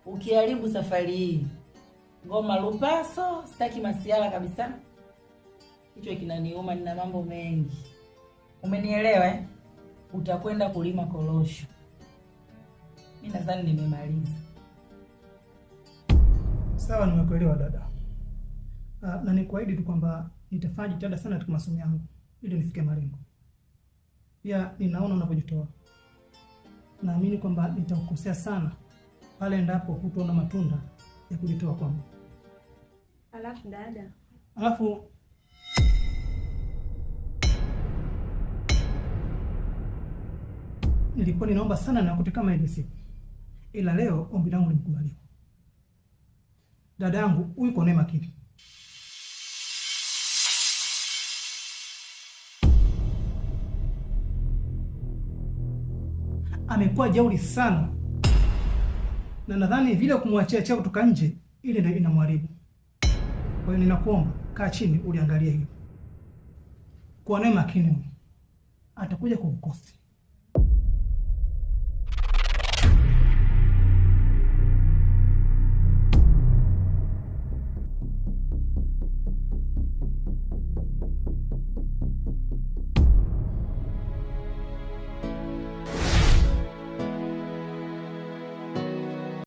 ukiharibu safari hii ngoma lupaso, sitaki masiala kabisa. Kichwa kinaniuma, nina mambo mengi. Umenielewa eh? Utakwenda kulima korosho. Mimi nadhani nimemaliza. Sawa, nimekuelewa dada. Na nikuahidi tu kwamba nitafanya jitihada sana katika masomo yangu ili nifike malengo. Pia ninaona unapojitoa. Naamini kwamba nitakukosea sana pale endapo hutaona matunda ya kujitoa kwangu. Alafu dada. Nilikuwa ninaomba sana na kuti kama ile siku. Ila leo ombi langu limekubaliwa. Dada yangu, huyu kwa neema kipi? Amekuwa jeuri sana. Na nadhani vile kumwachia cheo kutoka nje ile ndio inamharibu. Kwa hiyo ninakuomba kaa chini uliangalia hilo. Kwa neema makini atakuja kukukosa.